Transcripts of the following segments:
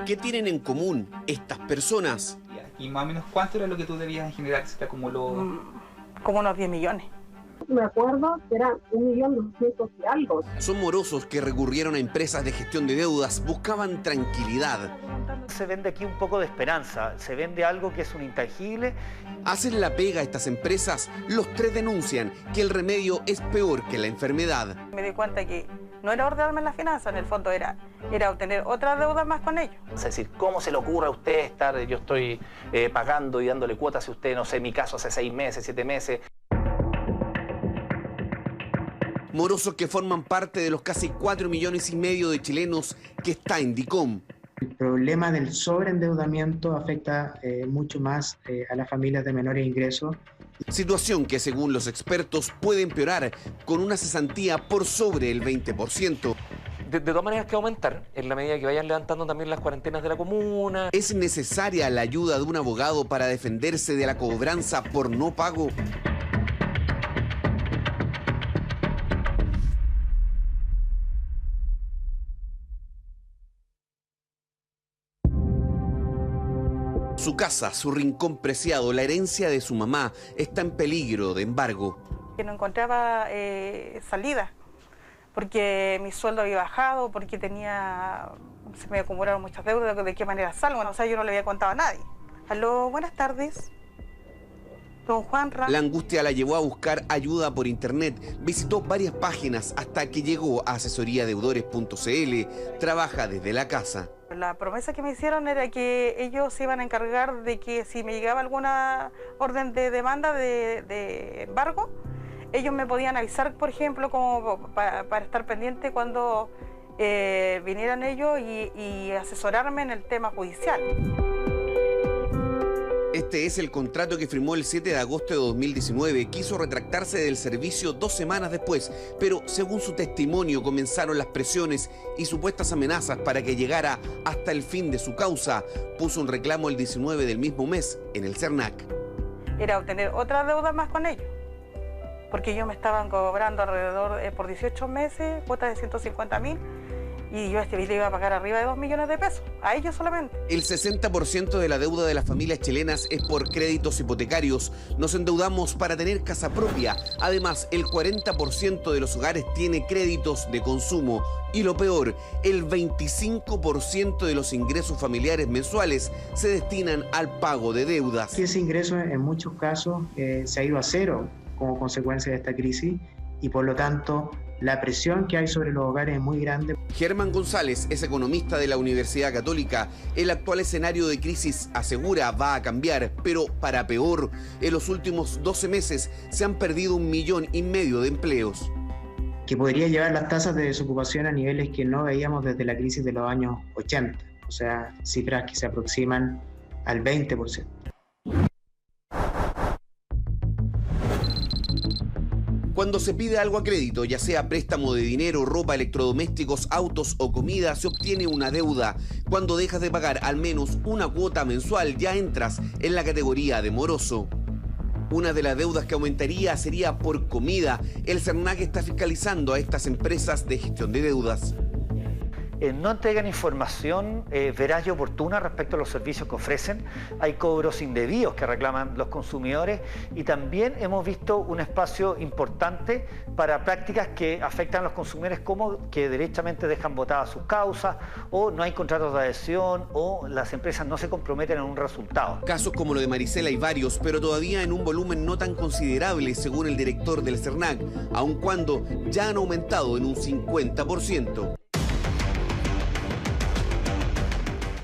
¿Qué tienen en común estas personas? ¿Y más o menos cuánto era lo que tú debías en general que se te acumuló? Como unos 10 millones. Me acuerdo que era 1.200.000 y algo. Son morosos que recurrieron a empresas de gestión de deudas, buscaban tranquilidad. Se vende aquí un poco de esperanza, se vende algo que es un intangible. Hacen la pega a estas empresas, los tres denuncian que el remedio es peor que la enfermedad. Me di cuenta que no era ordenarme las finanzas, en el fondo era obtener otra deuda más con ellos. Es decir, ¿cómo se le ocurre a usted estar, yo estoy pagando y dándole cuotas si usted, no sé, en mi caso hace 6 meses, 7 meses? Morosos que forman parte de los casi 4,5 millones de chilenos que está en DICOM. El problema del sobreendeudamiento afecta mucho más a las familias de menores ingresos. Situación que, según los expertos, puede empeorar con una cesantía por sobre el 20%. De todas maneras que aumentar, en la medida que vayan levantando también las cuarentenas de la comuna. ¿Es necesaria la ayuda de un abogado para defenderse de la cobranza por no pago? Su casa, su rincón preciado, la herencia de su mamá, está en peligro de embargo. Que no encontraba salida, porque mi sueldo había bajado, porque se me acumularon muchas deudas, ¿de qué manera salgo? O sea, yo no le había contado a nadie. Aló, buenas tardes. Don Juanra. La angustia la llevó a buscar ayuda por internet. Visitó varias páginas hasta que llegó a asesoriadeudores.cl. Trabaja desde la casa. La promesa que me hicieron era que ellos se iban a encargar de que si me llegaba alguna orden de demanda de embargo, ellos me podían avisar, por ejemplo, como para estar pendiente cuando vinieran ellos y asesorarme en el tema judicial. Este es el contrato que firmó el 7 de agosto de 2019. Quiso retractarse del servicio 2 semanas después, pero según su testimonio comenzaron las presiones y supuestas amenazas para que llegara hasta el fin de su causa. Puso un reclamo el 19 del mismo mes en el CERNAC. Era obtener otra deuda más con ellos, porque ellos me estaban cobrando alrededor por 18 meses, cuotas de 150.000, y yo le iba a pagar arriba de 2 millones de pesos, a ellos solamente. El 60% de la deuda de las familias chilenas es por créditos hipotecarios. Nos endeudamos para tener casa propia. Además, el 40% de los hogares tiene créditos de consumo. Y lo peor, el 25% de los ingresos familiares mensuales se destinan al pago de deudas. Y ese ingreso en muchos casos se ha ido a cero como consecuencia de esta crisis y por lo tanto la presión que hay sobre los hogares es muy grande. Germán González es economista de la Universidad Católica. El actual escenario de crisis, asegura, va a cambiar, pero para peor. En los últimos 12 meses se han perdido 1,5 millones de empleos. Que podría llevar las tasas de desocupación a niveles que no veíamos desde la crisis de los años 80, o sea, cifras que se aproximan al 20%. Cuando se pide algo a crédito, ya sea préstamo de dinero, ropa, electrodomésticos, autos o comida, se obtiene una deuda. Cuando dejas de pagar al menos una cuota mensual, ya entras en la categoría de moroso. Una de las deudas que aumentaría sería por comida. El CERNAC está fiscalizando a estas empresas de gestión de deudas. No entregan información veraz y oportuna respecto a los servicios que ofrecen. Hay cobros indebidos que reclaman los consumidores y también hemos visto un espacio importante para prácticas que afectan a los consumidores, como que derechamente dejan botadas sus causas, o no hay contratos de adhesión, o las empresas no se comprometen en un resultado. Casos como lo de Maricela hay varios, pero todavía en un volumen no tan considerable, según el director del CERNAC, aun cuando ya han aumentado en un 50%.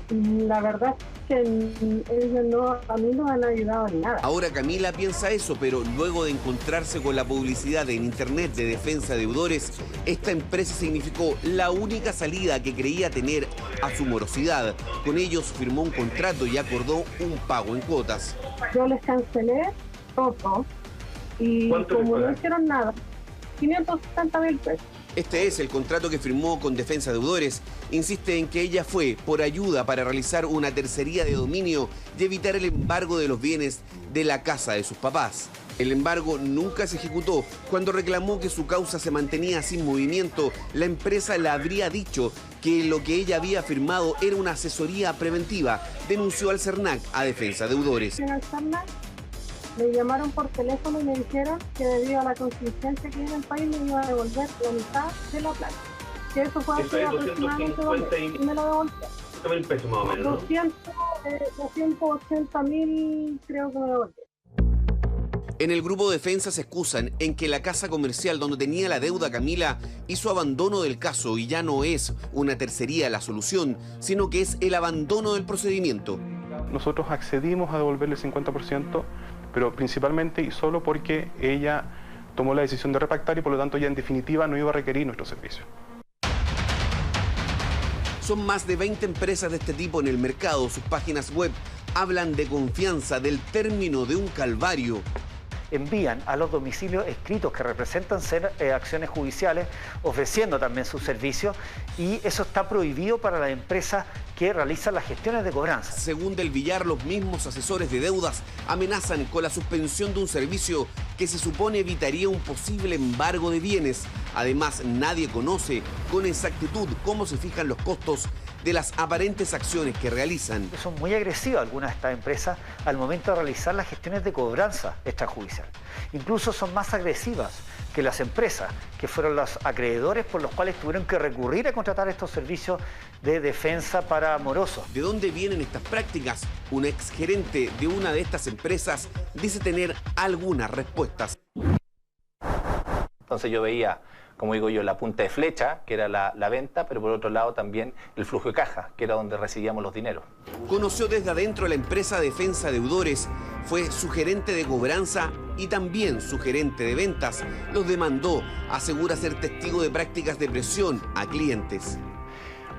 La verdad es que ellos a mí no me han ayudado en nada. Ahora Camila piensa eso, pero luego de encontrarse con la publicidad en internet de defensa de deudores, esta empresa significó la única salida que creía tener a su morosidad. Con ellos firmó un contrato y acordó un pago en cuotas. Yo les cancelé todo y como no hicieron nada, 570.000 pesos. Este es el contrato que firmó con Defensa de Deudores. Insiste en que ella fue por ayuda para realizar una tercería de dominio y evitar el embargo de los bienes de la casa de sus papás. El embargo nunca se ejecutó. Cuando reclamó que su causa se mantenía sin movimiento, la empresa le habría dicho que lo que ella había firmado era una asesoría preventiva. Denunció al CERNAC a defensa de deudores. En el CERNAC me llamaron por teléfono y me dijeron que debido a la contingencia que hay en el país me iba a devolver la mitad de la plata. Que eso fue hace aproximadamente 2 meses y me lo devolvieron. 2.000 pesos más o menos, ¿no? 280.000 creo que me devolvieron. En el grupo Defensa se excusan en que la casa comercial donde tenía la deuda Camila hizo abandono del caso y ya no es una tercería la solución, sino que es el abandono del procedimiento. Nosotros accedimos a devolverle el 50%, pero principalmente y solo porque ella tomó la decisión de repactar y por lo tanto ya en definitiva no iba a requerir nuestro servicio. Son más de 20 empresas de este tipo en el mercado. Sus páginas web hablan de confianza, del término de un calvario. Envían a los domicilios escritos que representan ser acciones judiciales, ofreciendo también sus servicios, y eso está prohibido para las empresas que realizan las gestiones de cobranza. Según Del Villar, los mismos asesores de deudas amenazan con la suspensión de un servicio que se supone evitaría un posible embargo de bienes. Además, nadie conoce con exactitud cómo se fijan los costos de las aparentes acciones que realizan. Son muy agresivas algunas de estas empresas al momento de realizar las gestiones de cobranza extrajudicial. Incluso son más agresivas que las empresas, que fueron los acreedores por los cuales tuvieron que recurrir a contratar estos servicios de defensa para morosos. ¿De dónde vienen estas prácticas? Un exgerente de una de estas empresas dice tener algunas respuestas. Entonces yo veía, como digo yo, la punta de flecha, que era la venta, pero por otro lado también el flujo de caja, que era donde recibíamos los dineros. Conoció desde adentro la empresa Defensa Deudores, fue su gerente de cobranza y también su gerente de ventas. Los demandó, asegura ser testigo de prácticas de presión a clientes.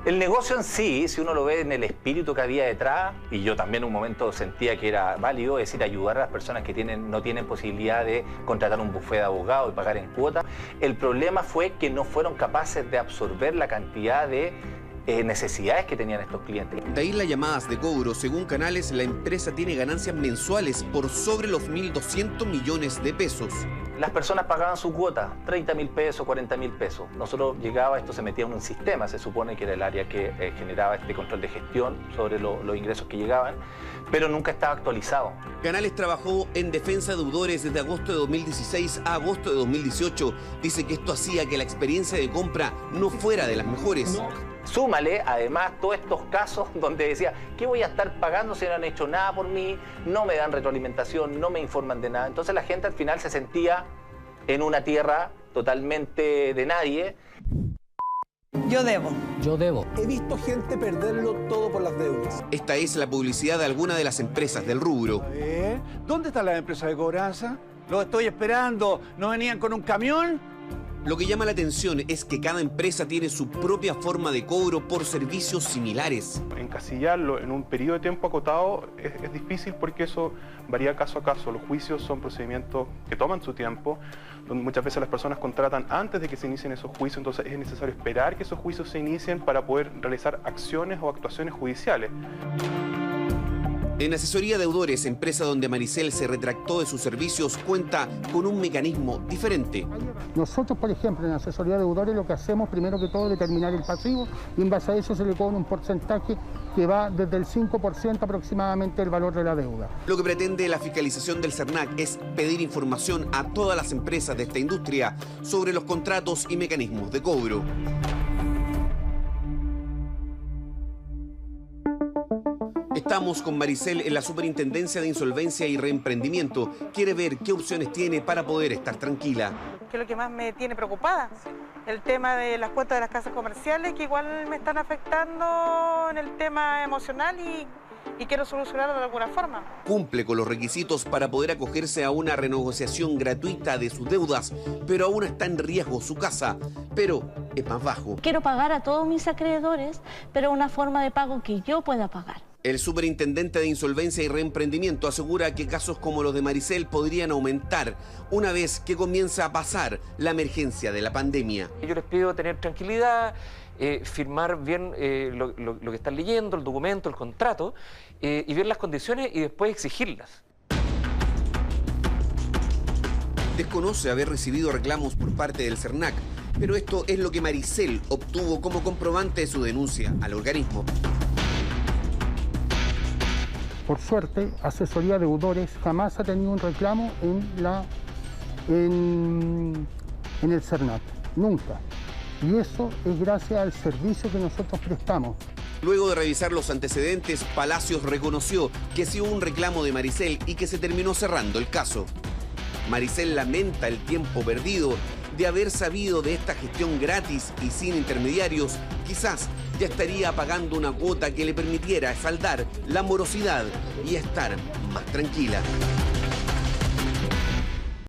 El negocio en sí, si uno lo ve en el espíritu que había detrás, y yo también en un momento sentía que era válido, es decir, ayudar a las personas que no tienen posibilidad de contratar un bufete de abogado y pagar en cuota. El problema fue que no fueron capaces de absorber la cantidad de necesidades que tenían estos clientes. De ahí las llamadas de cobro. Según Canales, la empresa tiene ganancias mensuales por sobre los 1.200 millones de pesos. Las personas pagaban su cuota, 30.000 pesos, 40.000 pesos. Nosotros llegaba, esto se metía en un sistema, se supone que era el área que generaba este control de gestión sobre los ingresos que llegaban, pero nunca estaba actualizado. Canales trabajó en Defensa de Deudores desde agosto de 2016 a agosto de 2018. Dice que esto hacía que la experiencia de compra no fuera de las mejores. Súmale, además, todos estos casos donde decía, ¿qué voy a estar pagando si no han hecho nada por mí? No me dan retroalimentación, no me informan de nada. Entonces la gente al final se sentía en una tierra totalmente de nadie. Yo debo. Yo debo. He visto gente perderlo todo por las deudas. Esta es la publicidad de alguna de las empresas del rubro. ¿Dónde están las empresas de cobranza? Los estoy esperando. ¿No venían con un camión? Lo que llama la atención es que cada empresa tiene su propia forma de cobro por servicios similares. Encasillarlo en un periodo de tiempo acotado es difícil porque eso varía caso a caso. Los juicios son procedimientos que toman su tiempo, donde muchas veces las personas contratan antes de que se inicien esos juicios, entonces es necesario esperar que esos juicios se inicien para poder realizar acciones o actuaciones judiciales. En Asesoría Deudores, empresa donde Maricel se retractó de sus servicios, cuenta con un mecanismo diferente. Nosotros, por ejemplo, en Asesoría Deudores lo que hacemos primero que todo es determinar el pasivo y en base a eso se le cobra un porcentaje que va desde el 5% aproximadamente del valor de la deuda. Lo que pretende la fiscalización del CERNAC es pedir información a todas las empresas de esta industria sobre los contratos y mecanismos de cobro. Estamos con Maricel en la Superintendencia de Insolvencia y Reemprendimiento. Quiere ver qué opciones tiene para poder estar tranquila. ¿Qué es lo que más me tiene preocupada? El tema de las cuotas de las casas comerciales, que igual me están afectando en el tema emocional y quiero solucionarlo de alguna forma. Cumple con los requisitos para poder acogerse a una renegociación gratuita de sus deudas, pero aún está en riesgo su casa, pero es más bajo. Quiero pagar a todos mis acreedores, pero una forma de pago que yo pueda pagar. El superintendente de Insolvencia y Reemprendimiento asegura que casos como los de Maricel podrían aumentar una vez que comienza a pasar la emergencia de la pandemia. Yo les pido tener tranquilidad, firmar bien lo que están leyendo, el documento, el contrato, y ver las condiciones y después exigirlas. desconoce haber recibido reclamos por parte del CERNAC, pero esto es lo que Maricel obtuvo como comprobante de su denuncia al organismo. Por suerte, Asesoría de Deudores jamás ha tenido un reclamo en el CERNAC, nunca. Y eso es gracias al servicio que nosotros prestamos. Luego de revisar los antecedentes, Palacios reconoció que sí hubo un reclamo de Maricel y que se terminó cerrando el caso. Maricel lamenta el tiempo perdido de haber sabido de esta gestión gratis y sin intermediarios. Quizás ya estaría pagando una cuota que le permitiera saldar la morosidad y estar más tranquila.